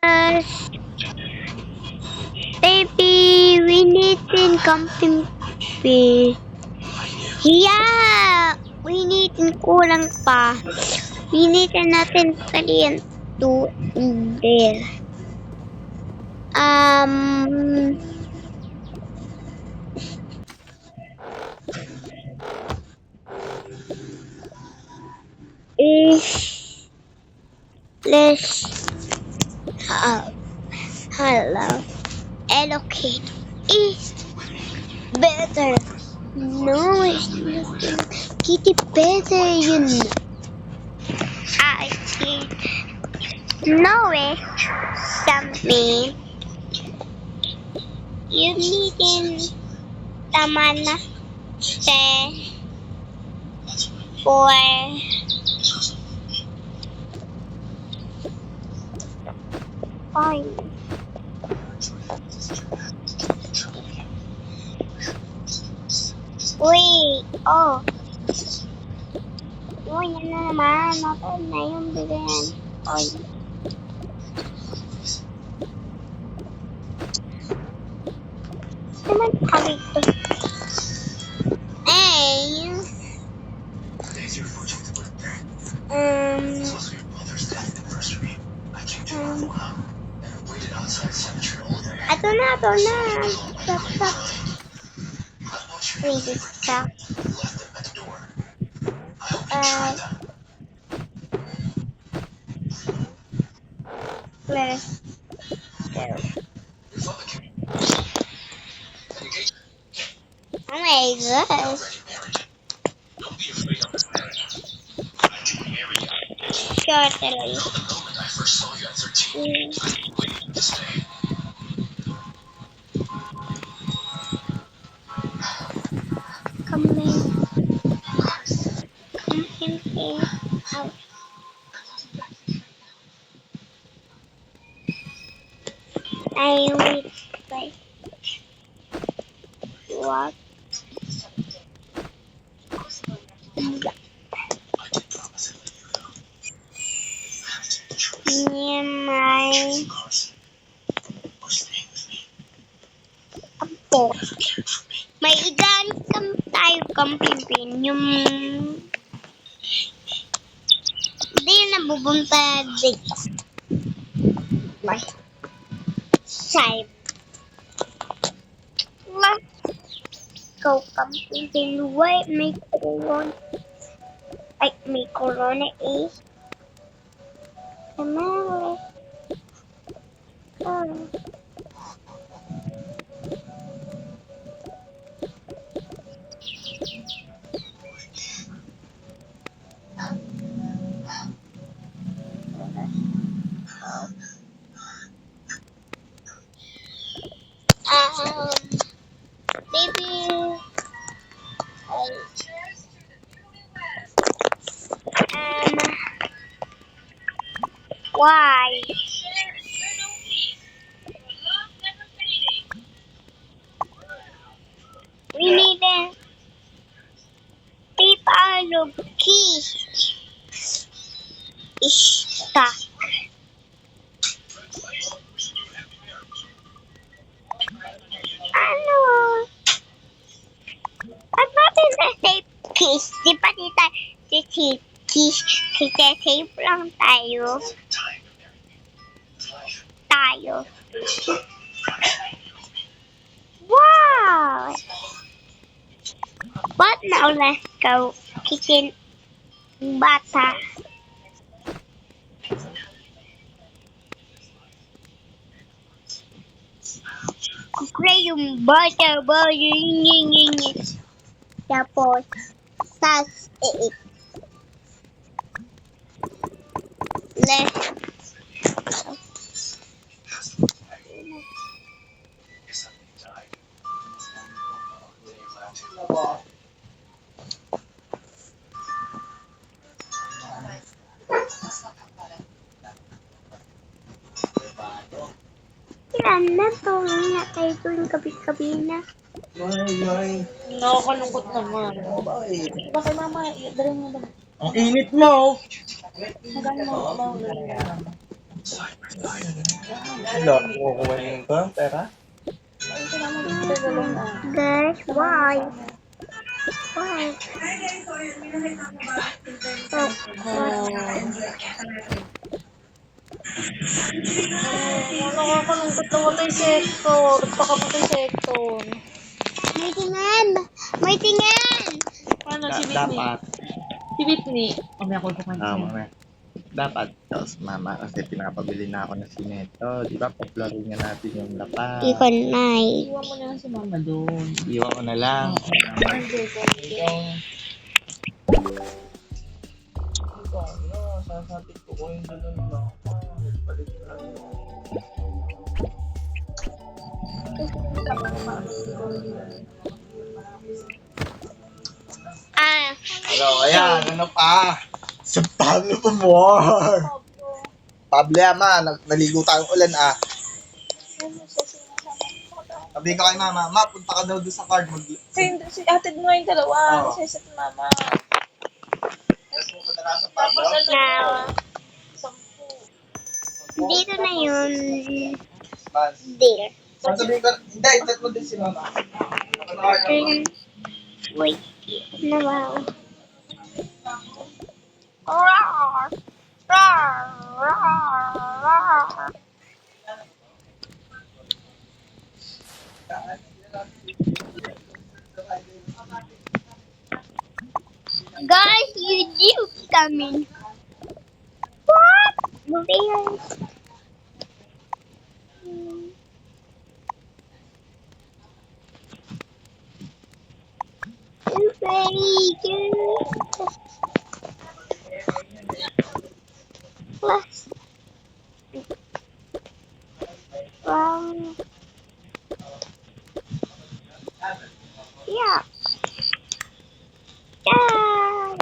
Yes, baby, we need in camping fee. Yeah, we need in kulang pa. We need natin kalian to in there. Um, is let's hello allocate is better. No, it's not. Get it better, you know. I know it. Something you need in Tamana stay for fine. Wait, oh. Uy, yan na naman. Natin na yung bigyan. Oy. Naman kami ito. Ay. Ito na. Stop. Wait, stop. Let's go. Oh my gosh. Sure, talaga. Come in. Out. I will play. What? My apo. May ilan tayo kampimpin yung hindi na bubunta dito. May side. Go kampimpin. Wait, may corona. Ay, may corona eh. Kamari. Oh. Baby. Why? We need a paper of keys. Stuck. Ano? Ba't natin sa safe keys? Di ba dito si safe keys? Kasi safe lang tayo. Wow! But now let's go kitchen bata. Kukre yung bata ba yun. Tapos, tas let's Ilan na to? Nga tayo tuwing gabi-gabi na. Nakakalungkot naman. Bakit mama, dali mo ba? Ang init mo! Magano mo ba? Wala, kukuha niyo ko ang pera. Guys, why? Why? Oh, Nakakalungkot naman tayo sector. Nagpakamatay sector. may tingin! May tingin! Ano, si Whitney? Dapat. Si Whitney. Mamaya ko ito Mamaya. Dapat. Tapos mama kasi pinapabili na ako ng sineto. Di ba? Paplarin nga natin yung lapat. Ikon night. Iwan mo na lang si mama doon. Iwan ko na lang. Sasapit ko ko yung ganun lang. Palit na lang. Hello, ayan. Ano pa? Sa Pablo pa mo. Pablo yaman. Naligo tayong ulan ah. Sabi ko kay mama, ma, punta ka daw doon sa card. Si atid mo yung dalawa. Oo. Kasi sa mama. Tapos pupunta na sa Pablo. Now, 10. dito na yun. Mas. There. Sasabihin ko, hindi, chat mo din si mama. Turn. Wait. Na wow. Guys, you do coming. What? There. Very good. Plus. Wow. Yeah. Yeah.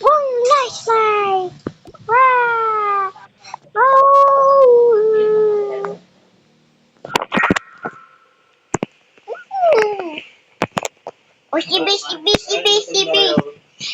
One last slide. Wow. Oh. Oh, sibi, sibi, sibi, sibi.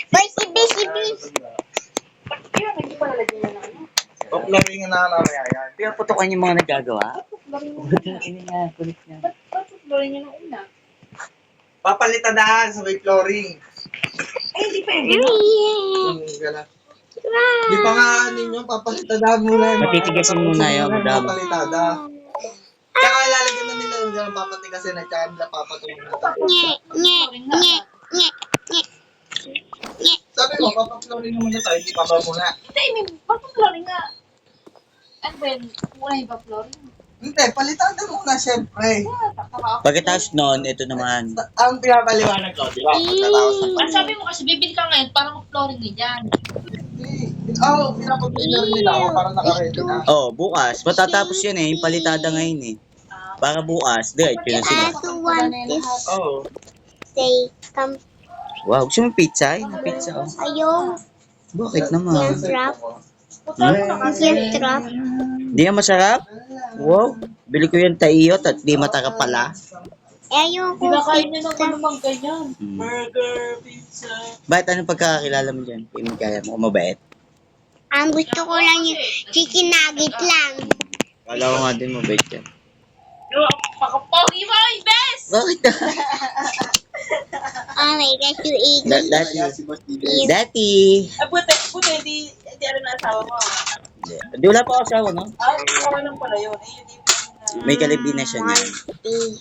Boy, sibi, sibi. Paplarin nga na namin yan. Pinaputokan yung mga nagagawa. Ini nga, kulit niya. Ba't flooring niya nung una? Papalitadahan sa may flooring. Ay, hindi pa yun. Yeah. Yung gano'n. Wow. Di pa nga ninyo, papalitadahan muna yun. Matitigasin muna yun, madam. Papalitada. Tsaka ilalagyan na nila yung gano'n papatigasin na tsaka nila papatulong na tayo. Nye, nye, nye, nye, nye. Nye. Sabi mo, papaplorin naman na tayo, hindi pa ba muna? Hindi, may ba't flooring nga? And then, muna yung ba flooring? Hindi, palitada muna syempre. Pagkatapos nun, ito naman. Ang pinapaliwanag ko, di ba? Pagkatapos ng Ang sabi mo kasi, bibili ka ngayon para mag-flooring na dyan. Oo, pinapabili na rin nila ako para naka-ready na. Oh, bukas. Matatapos yan eh. Yung palitada ngayon eh. Para bukas, diretso na sila. To want this Oo. say come. Wow, gusto mo pizza? Ayun, pizza oh. Ayong Bakit yung naman? trap. Yung trap. Hindi na masarap? Wow, bili ko yung taiyot at di mataka pala. Ayong Di ba ko kain niya ng anumang ganyan? Hmm. Burger, pizza. Bakit anong pagkakakilala mo dyan? Kaya mo, mabait. Ang gusto ko lang yung chicken nugget lang. Kala ko nga din mabait yan. Pakapogi mo, best! Bakit? Oh my gosh, you eat. Dati. Dati. Ah, buti, hindi ano na asawa mo. Di wala pa ako asawa, no? Ah, asawa lang pala yun. Ayun, May kalibin na siya niyan.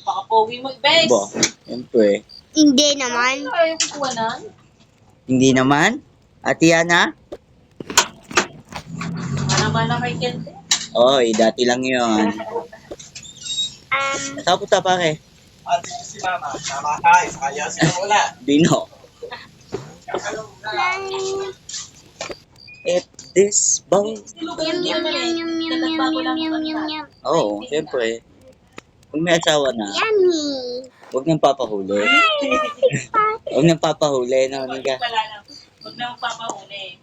pakapogi mo, best! Bo, siyempre. Hindi naman. Ano kayo kukuhanan? Hindi naman. Ate Yana? Mana-mana kay Kente. Oy, dati lang yun. Saan punta pare? Ate si mama, sama tayo, sa kanya sila wala. Dino. At this bowl. Yum, yum, yum, yum, yum, yum, yum, yum, yum, yum. Oo, siyempre. Kung may asawa na, Yummy. huwag nang papahuli. Huwag nang papahuli, no, Nika? Huwag na magpapahuli.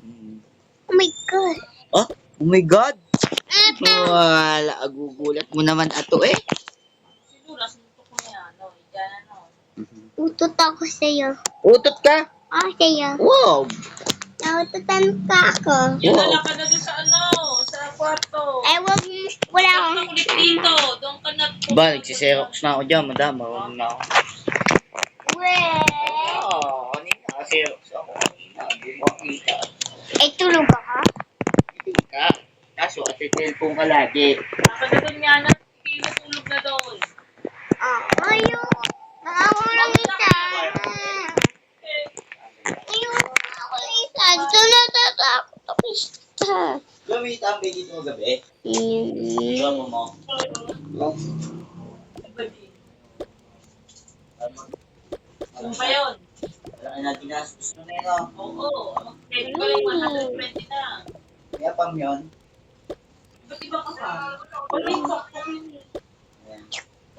Oh my god. Oh my God! Wala, agugulat mo naman ato eh. Siguro, suntok ko na yan. No, dyan ano. Utot ako sa'yo. Utot ka? Oh, sa'yo. Wow! Naututan ka ako. Dinala ka na doon sa sa kwarto. Eh, wala Wala akong... ka ulit dito. Doon ka na. Ba, nagsiserox na ako dyan, madam. Marunong na ako. Weh. Oo, kanina nakaserox ako. Kanina, hindi mo makita. Eh, tulog ako? Ka, kaso at cellphone ka lagi. Baka na doon nga na. Tulog na doon. Ayoko. Nakakulang isa. Ayoko nakakulang isa. Ito natatakot ako isa. Gamit ang baby dito gabi. Gawa mo. Ano ba yun? Wala na ginastos na meron. Oo. Pwede ko lang 120 na. Kaya pam yun. Ba't iba ka pa? Wala yung sakto. Ayan.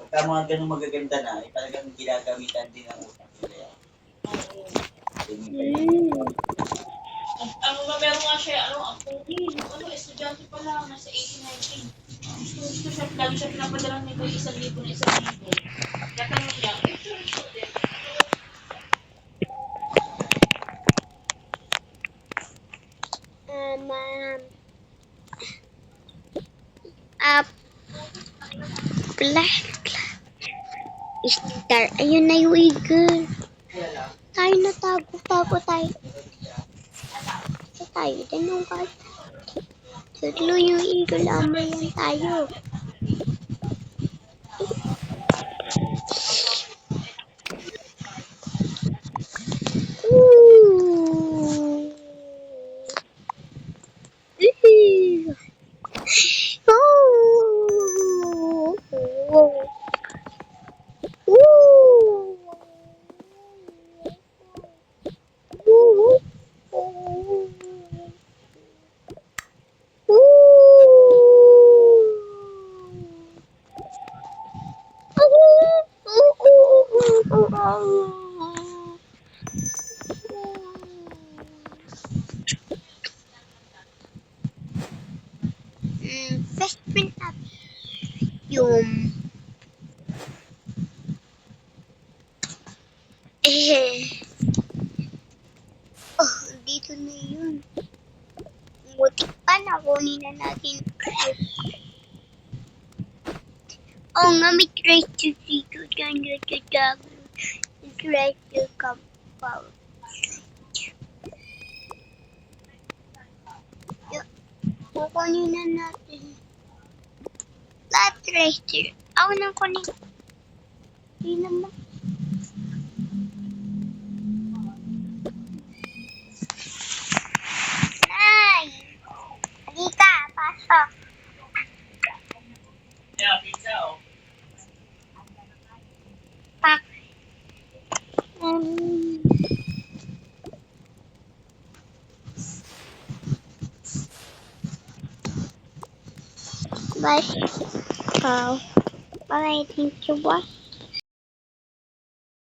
Pagka mga ganun magaganda na, eh, talagang ginagamitan din ang utang sila yan. Ano ba meron nga siya, estudyante pa lang, nasa 18-19. Gusto siya, lagi siya pinapadala nito 1,000 na 1,000. Kaya tanong niya, Ma'am. Black. Star. Ayun na yung eagle. Tayo na tago tayo. Tayo din yung guard. Tatlo yung eagle. Amayan tayo. Ooh. Best friend natin yung dito na yun. Butik pa na kunin na natin. Nga may treasure dito. Diyan treasure compound. Kukunin na natin. Lahat treasure. Ako nang kunin. Hindi naman. Nay! Halika, pasok. Yeah, pizza oh. Pak. Bye. Bye. Thank you, boss.